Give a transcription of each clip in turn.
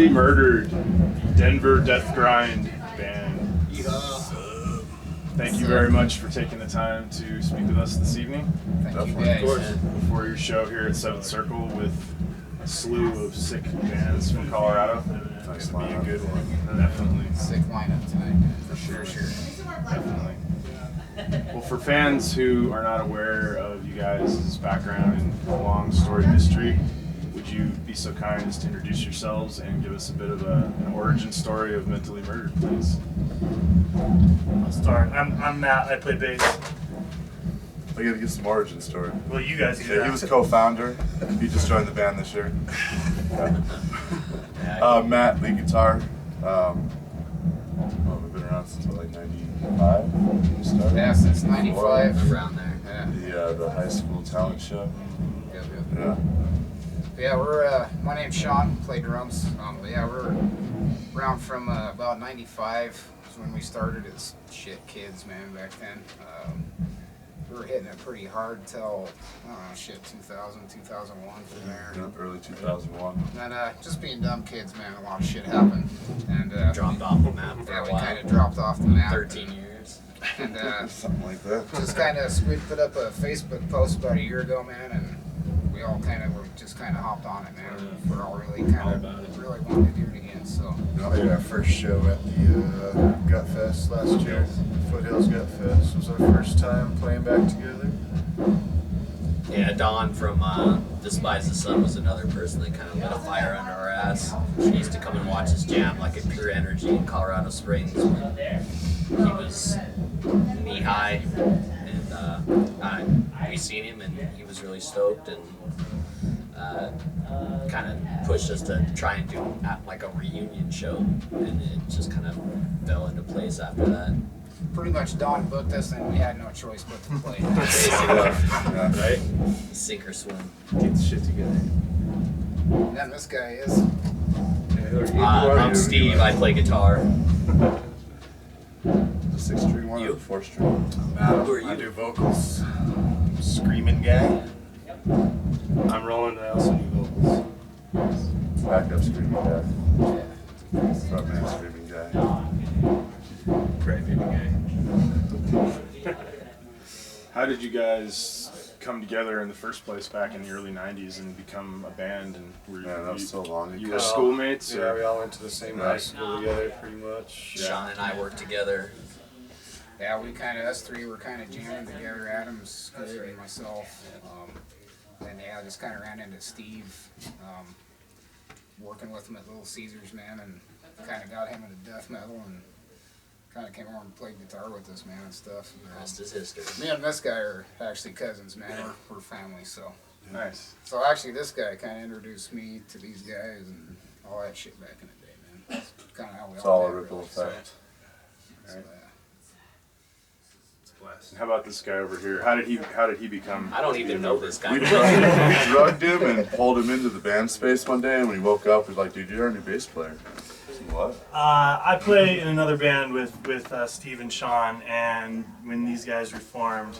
Mentally Murdered, Denver Death Grind band. Thank you very much for taking the time to speak with us this evening. Thank you guys. Of course. Before your show here at Seventh Circle with a slew of sick bands from Colorado. It's going to be a good one. Definitely. Sick lineup tonight. For sure. Definitely. Well, for fans who are not aware of you guys' background and long storied history, would you be so kind as to introduce yourselves and give us a bit of an origin story of Mentally Murdered, please? I'll start. I'm Matt. I play bass. I gotta get some origin story. Well, you guys do Yeah, that. he was co-founder. He just joined the band this year. Matt, lead guitar. We've been around since like 95 when we started. Yeah, since 95. Around there. Yeah. The high school talent show. Yep. Yeah. Yeah, we're, my name's Sean, play drums. We're around from about 95 is when we started as kids, man, back then. We were hitting it pretty hard till, 2000, 2001 from there. Yeah, early 2001. And just being dumb kids, man, a lot of shit happened. And dropped off the map for a we while. kind of dropped off the map. 13 years. And Something like that. just kind of, we put up a Facebook post about a year ago, man, and we all kind of were just kind of hopped on it, man. We're all really kind of really wanted to do it again, so. We did our first show at the Gut Fest last year. Foothills Gut Fest was our first time playing back together. Yeah, Dawn from Despise the Sun was another person that kind of lit a fire under our ass. She used to come and watch us jam like at Pure Energy in Colorado Springs when he was knee high. And we seen him and he was really stoked and kind of pushed us to try and do like a reunion show. And it just kind of fell into place after that. Pretty much Don booked us and we had no choice but to play. Basically, right? Sink or swim. Get the shit together. And then this guy is. I'm Steve. I play guitar. The 6-string one or the 4-string? Who are you? I do vocals. Screaming guy. I'm Roland. I also do vocals. Backup screaming guy. Yeah. Frontman screaming guy. How did you guys come together in the first place back in the early 90s and become a band? And were you, Man, that was so long you ago. were schoolmates? Yeah, or? we all went to the same high school together, pretty much. Sean and I worked together. Yeah, we kind of, us three were kind of jamming together, Adams, Scooter, and myself. And yeah, I just kind of ran into Steve, working with him at Little Caesars, man, and kind of got him into death metal and kind of came over and played guitar with us, man, and stuff. The rest is history. Me and this guy are actually cousins, man. We're family, so. Nice. So actually, this guy kind of introduced me to these guys and all that shit back in the day, man. That's kind of how we It's all all a did, ripple really, so. effect. So, And how about this guy over here? How did he become? I don't even know this guy. We drugged him and pulled him into the band space one day, and when he woke up, we was like, dude, you're our new bass player. I said, what? I play in another band with Steve and Sean, and when these guys reformed,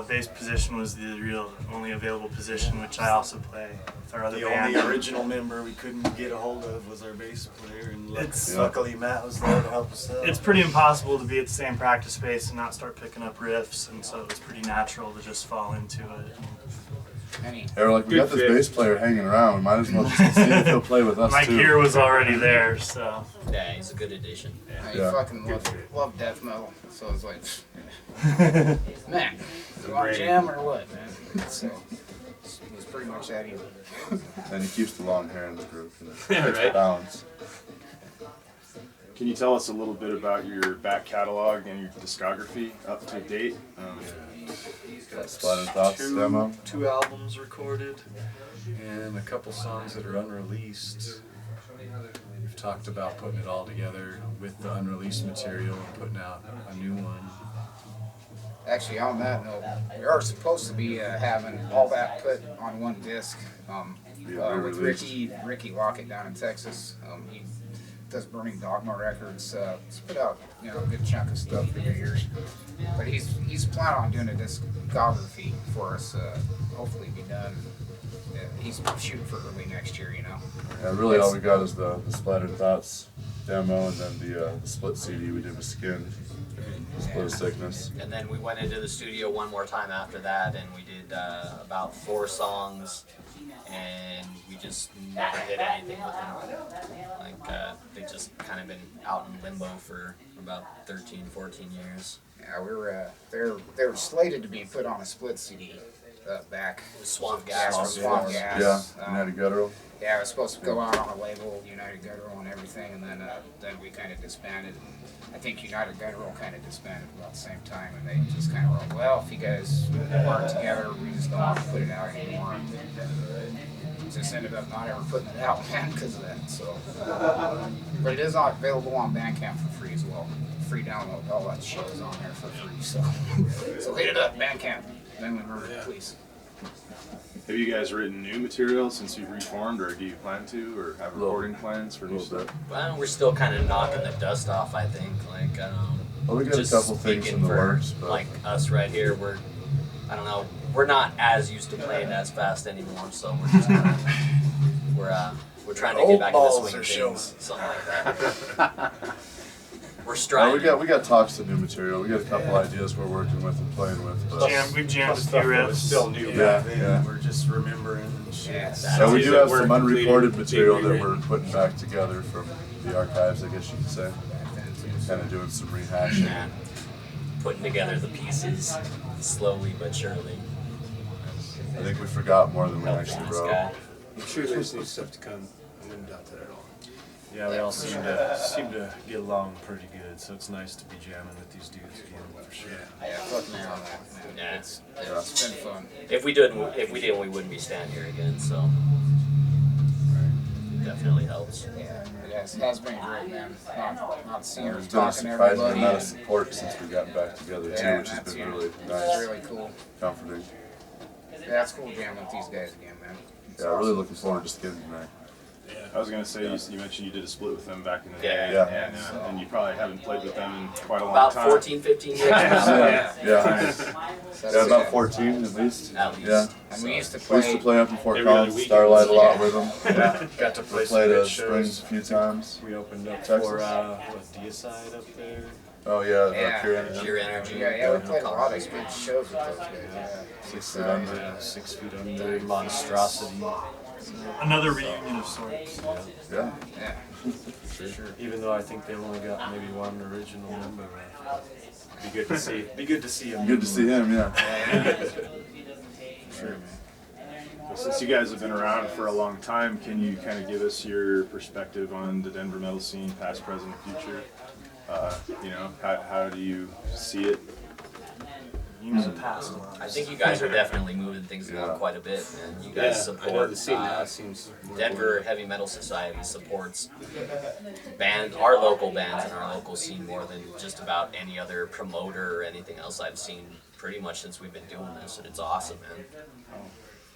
bass position was the real only available position, which I also play with our other The band. only original member we couldn't get a hold of was our bass player, and It's- luckily Matt was there to help us out. It's pretty impossible to be at the same practice space and not start picking up riffs, and so it was pretty natural to just fall into it. any, They were like, we got this bass player hanging around, we might as well just see if he'll play with us My too. gear was already there, so. Yeah, he's a good addition. I Yeah. fucking love death metal, so it's like, man, you want to jam or what, man? So it was pretty much that easy. And he keeps the long hair in the group, and Yeah, it's right. balance. Can you tell us a little bit about your back catalog and your discography up to date? Splat and Thoughts demo. Two albums recorded, and a couple songs that are unreleased. We've talked about putting it all together with the unreleased material and putting out a new one. Actually, on that note, we are supposed to be having all that put on one disc with Ricky Lockett down in Texas. He does Burning Dogma Records. He's put out a good chunk of stuff through the years. But he's planning on doing a discography for us. Hopefully, be done he's shooting for early next year, you know. Yeah, really all we got is the Splattered Thoughts demo and then the split CD we did with Skin, Split of Sickness. And then we went into the studio one more time after that, and we did about 4 songs, and we just never did anything with them. Like, they just kind of been out in limbo for about 13, 14 years. Yeah, we were they were slated to be put on a split CD back. Swamp Gas. from Swamp Gas. Yeah, United Guttural. Yeah, it was supposed to go out on a label, United Guttural and everything, and then we kind of disbanded. I think United Guttural kind of disbanded about the same time, and they just kind of were like, well, if you guys weren't together, we just don't want to put it out anymore. Just ended up not ever putting it out, man, because of that. So, but it is available on Bandcamp for free as well. Free download, all that shit is on there for free. So, so hit it up, Bandcamp. Then we murder, please. Have you guys written new material since you've reformed, or do you plan to, or have recording plans for A new little stuff? bit. Well, we're still kind of knocking the dust off, I think. Like, Well, we got a just couple things speaking in the for, works, but like us right here, I don't know, we're not as used to playing as fast anymore, so we're just kind of, we're trying to get back into swing of things, something like that. We're striving. we got talks to new material. We got a couple ideas we're working with and playing with. But We've jammed a few Stuff that was riffs. still new Yeah, back then. yeah. We're just remembering and shit. Yeah. so we These do that have some weren't completed, unrecorded being material that we're rewritten. putting back together from the archives, I guess you could say. Kind of doing some rehashing. Yeah. Putting together the pieces slowly but surely. I think we forgot more than we Helping actually this wrote. guy. I'm sure there's new stuff to come. I wouldn't doubt that at all. Yeah, we all seem to get along pretty good, so it's nice to be jamming with these dudes again, for sure. Yeah, fuck me on that, man. Yeah. It's been fun. If we didn't, we wouldn't be standing here again. So it definitely helps. Yeah, it has been great, man. Not seeing her There's been a talking to surprising everybody. amount of support since we got back together too, Yeah, which has that's been huge. really It's nice, really cool. comforting. Yeah, that's cool jamming with these guys again, man. It's Yeah, really awesome. looking forward to Skin tonight. I was gonna say, you mentioned you did a split with them back in the Yeah. day, Yeah. and you probably haven't played with them in quite a long About time. 14, 15 years now. Yeah, yeah. That's Yeah, about it. 14 at least. At least. Yeah. And we used to We used to play. play up in Fort Every other Collins, weekend. Starlight a lot Yeah. with them. Yeah. Got to We play some played good Springs shows. a few times. We opened up Texas. for, Deicide up there. Oh yeah, Yeah. Pure Energy. Pure Energy. Yeah, we played a lot of good shows with those guys. Yeah. 6 Feet Under, 6 Feet Under, Monstrosity. Another reunion of sorts. Yeah. Yeah. For sure. Even though I think they've only got maybe one original member left. Be good to see. Be good to see him. Good to see him. Yeah. Sure, man. Well, since you guys have been around for a long time, can you kind of give us your perspective on the Denver metal scene, past, present, future? How do you see it? Use the past a lot. I think you guys are definitely moving things along Yeah. quite a bit, and you guys I know support the scene now seems more Denver Heavy Metal Society supports our local bands and our local scene more than just about any other promoter or anything else I've seen pretty much since we've been doing this, and it's awesome, man.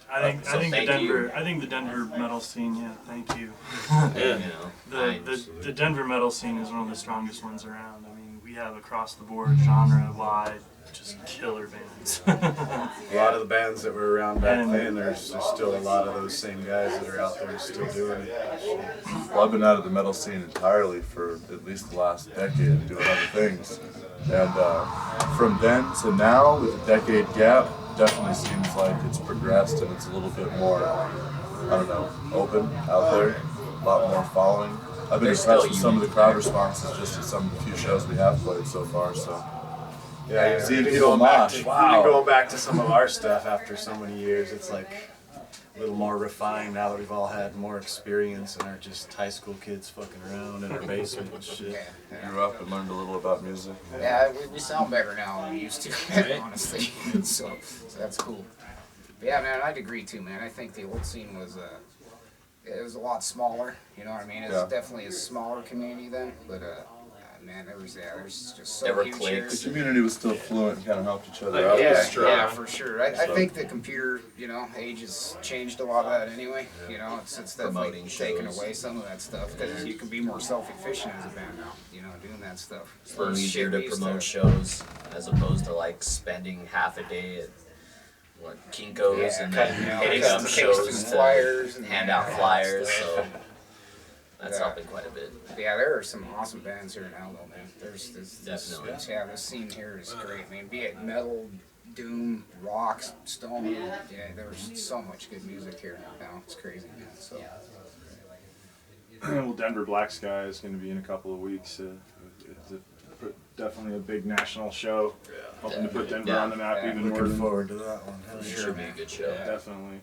I think So thank you. I think the Denver metal scene. Yeah, thank you. You know, The Denver metal scene is one of the strongest ones around. I mean, we have across the board, genre wide, just killer bands. A lot of the bands that were around back then, there's still a lot of those same guys that are out there still doing it. Well, I've been out of the metal scene entirely for at least the last decade, doing other things. And from then to now, with a decade gap, definitely seems like it's progressed and it's a little bit more, I don't know, open out there, a lot more following. I've been There's impressed still with some of the unique crowd there. responses just at some of the few shows we have played so far. So Yeah, Seeing even people going back mosh, to- wow. even going back to some of our stuff after so many years, it's like a little more refined now that we've all had more experience and aren't just high school kids fucking around in our basement and shit. Yeah. grew up and learned a little about music. Yeah, we sound better now than we used to, honestly. so that's cool. But yeah, man, I'd agree too, man. I think the old scene was it was a lot smaller. You know what I mean? It was Yeah. definitely a smaller community then, but man, there's just so There were huge cliques. The community was still fluent and kind of helped each other Yeah, out. Yeah, strong. yeah, for sure. I So- think the computer, age has changed a lot of that anyway. It's definitely Promoting taken shows. away some of that stuff because you can be more self-efficient as a band now. Doing that stuff. It's a little easier Shit to we used promote shows as opposed to like spending half a day at Kinko's and then hitting custom up pastes shows and to flyers and hand out all that flyers. stuff. So that's Yeah. helping quite a bit. Yeah, there are some awesome bands here in Aldo, man. There's this Definitely. yeah, this scene here is great. I mean, be it metal, doom, rock, stone. Yeah, there's so much good music here now. It's crazy, man. So Well, Denver Black Sky is going to be in a couple of weeks. Definitely a big national show. Hoping to put Denver Yeah. on the map Yeah. even more Looking than forward to that one. Hell It yeah. should be a good show. definitely.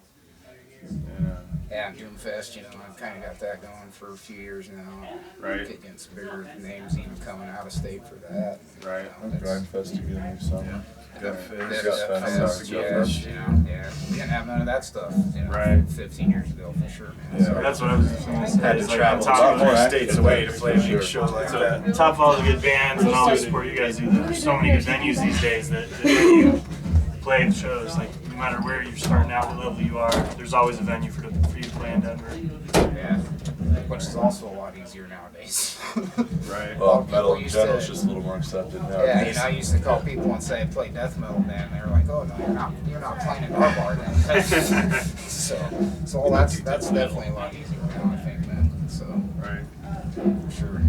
And, yeah, Doomfest. You know, I've kind of got that going for a few years now. right, Getting some bigger names even coming out of state for that. right. Grindfest again this summer. Gut That's Fest. Gut Fest. Fest, yeah, you know, yeah. We didn't have none of that stuff, you know, Right. 15 years ago for sure, man. Yeah. So, That's what I was just gonna say. Had is to like travel on a top lot of more it- states away to play a big Sure. show like that. On top of all the good bands and all the support you guys do, there's so many good venues these days that you play the shows. Like no matter where you're starting out, what level you are, there's always a venue for you to play in Denver. yeah. Which is also a lot easier nowadays. Right. Well, metal in Used general to- is just a little more accepted now. Yeah, you know, I used to call people and say I play death metal band. They were like, "Oh no, you're not playing in our bar then." so that's definitely a lot easier now, I think, man. So Right. for sure.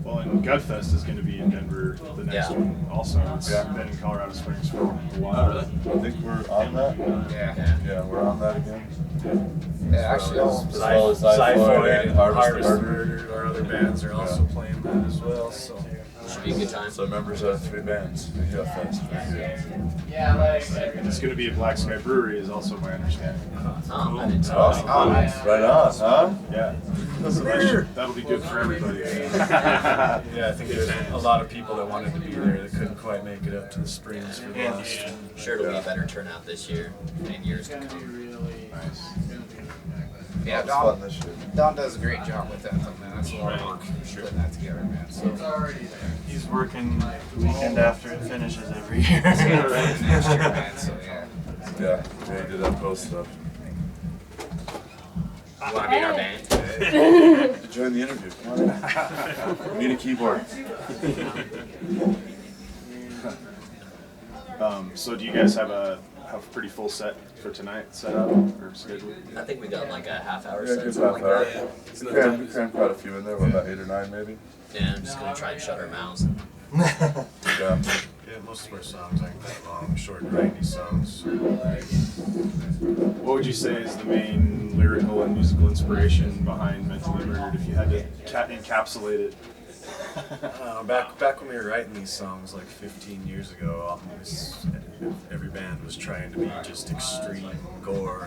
Well, and Gutfest is going to be in Denver the next Yeah. one also. It's Yeah. been in Colorado Springs for a while. I think we're on that. Yeah, Yeah, we're on that again. yeah. Actually, As well as Xiphoid and Harvest Murder. Our other bands are also playing that as well. So Should be a good time. So members of 3 bands in Gutfest. And it's going to be at Black Sky Brewery is also my understanding. Oh, I didn't know. Awesome. Oh, nice. Right on, huh? Yeah. So that'll be good for everybody. yeah, I think there's a lot of people that wanted to be there that couldn't quite make it up to the Springs for the Yeah. last one. Sure, it'll be a better turnout this year and years to come. Nice. Yeah, It's fun Don, this year. Don does a great job with that, though, man. That's a lot of work putting that together, man. So He's working the weekend after it finishes every year. yeah, next year, man. So yeah. Yeah, he did that post stuff. You want to be in our band? Join the interview. Come on in. We need a keyboard. So do you guys have a pretty full set for tonight set up or scheduled? I think we got like a half hour Yeah, set, good something half like hour. that. We crammed quite a few in there, what, about 8 or 9 maybe? Yeah, I'm just gonna try and shut our mouths. Yeah. Yeah, most of our songs aren't that long, short, grindy songs. What would you say is the main lyrical and musical inspiration behind Mentally Murdered if you had to encapsulate it? Back when we were writing these songs like 15 years ago, every band was trying to be just extreme gore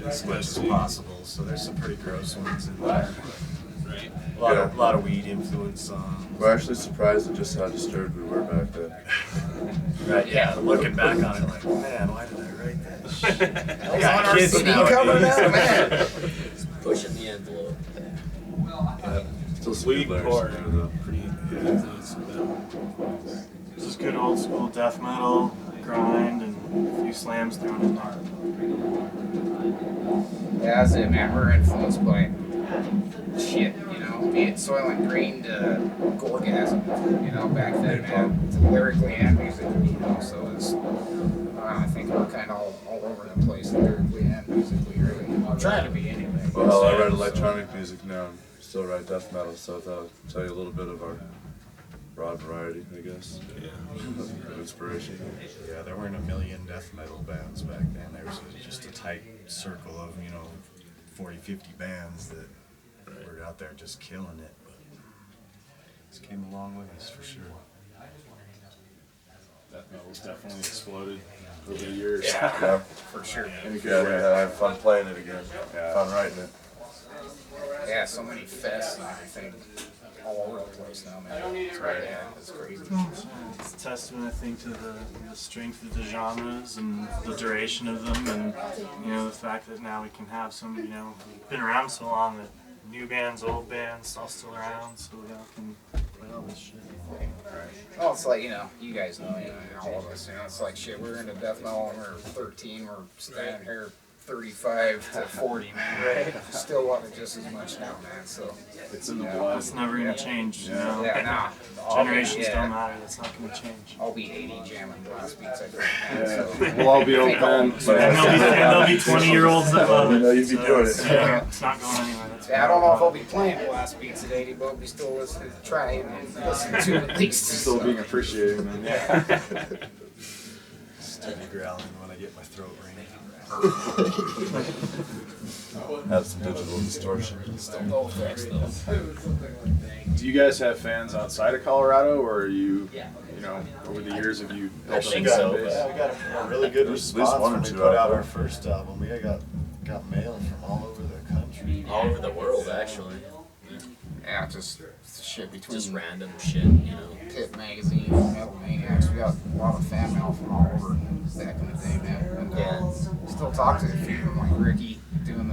as much as possible. So there's some pretty gross ones in there. A lot of weed influence songs. We're actually surprised at just how disturbed we were back then. Right, yeah, looking back on it, like, man, why did I write that shit? That was got on our kids CD cover nowadays. now, man. Pushing the envelope. Still some Weed good core, lyrics in there, though. pretty influenced metal. Just good old school death metal, grind, and a few slams thrown in there. Yeah, that's it, man. We're influenced by shit, you know, be it Soylent Green to Gorgasm, you know, back then, man, lyrically and musically, you know, so it's, I think we're kind of all over the place, lyrically and musically, really. I'm trying to be anyway. Well, I write electronic music now and still write death metal, so I'll tell you a little bit of our broad variety, I guess, of inspiration. Yeah, there weren't a million death metal bands back then. There was just a tight circle of, 40, 50 bands that were out there just killing it. But it's came a long ways for sure. Death metal's definitely exploded over the years. Yeah, For sure. In a yeah, good way. I have fun playing it again. Fun writing it. Yeah, so many fests and everything all over the place now, man. It's right, yeah, it's crazy. It's a testament, I think, to the strength of the genres and the duration of them, and the fact that now we can have some, been around so long that new bands, old bands, all still around, so we all can play all this shit. Well, it's like, you guys know, all of us, it's like shit, we were into death metal when we were 13, we're standing here 35 to 40, man. Right. Still love it just as much now, man. So It's in the Yeah. blood. It's never gonna change. You know? yeah, nah. Generations yeah. don't matter. That's not gonna change. I'll be 80 jamming blast beats, I think. Man, Yeah. so. We'll all be I think I'll- open. But- And there'll be 20-year-olds that love You it. know you'd be doing it. Yeah, it's not going anywhere. That's Yeah, I don't know if I'll be playing blast beats at 80, but I'll be still listening, trying and listen to at least. Still being appreciated, man. Yeah. Steady growling when I get my throat ringing. Have some digital distortion. No effects though. Do you guys have fans outside of Colorado, or are you, you know, over the years have you built up a think fan so, base? Yeah, we got a really good There's at least response one or when we two put out out there. our first album. We got mail from all over the country. All over the world, actually. Yeah, just shit between Just random shit, you know. Pit Magazine, Metal Maniacs. We got a lot of fan mail from all over back in the day, man. And Yeah. still talk to a few of them, like Ricky, doing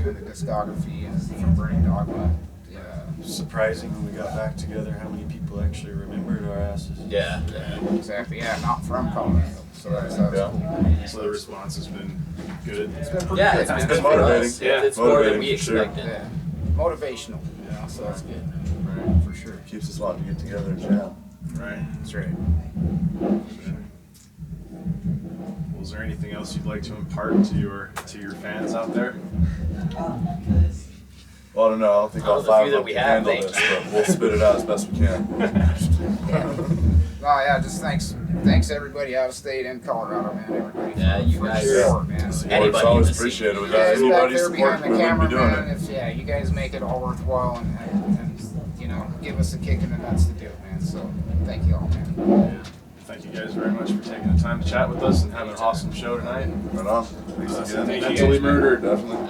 doing the discography and from Burning Dogma. Yeah. Surprising when we got back together how many people actually remembered our asses. Yeah, yeah. Exactly. Yeah, not from Colorado. So that's cool. So the response has been good. It's been pretty Yeah, good. it's been man. good for motivating. us. Yeah. It's more than Motivating we for sure. expected. Yeah. Motivational, you know, so that's good. Right. For sure. Keeps us wanting to get together and jam. Right. That's right. Well, is there anything else you'd like to impart to your fans out there? Well, I don't know. I don't think all the five few of that them we can have, handle thank this, you. but we'll spit it out as best we can. Oh yeah, just thanks everybody out of state and Colorado, man. Everybody Yeah, you for guys- the support, man. Support's Anybody always in the scene. appreciated. You Without guys back anybody's there support, behind we the wouldn't camera, be doing man. it. If you guys make it all worthwhile and you know give us a kick in the nuts to do it, man. So thank you all, man. Thank you guys very much for taking the time to chat with us and having an awesome show tonight. Right on. Thanks again. Thank you. Mentally Murdered. Definitely.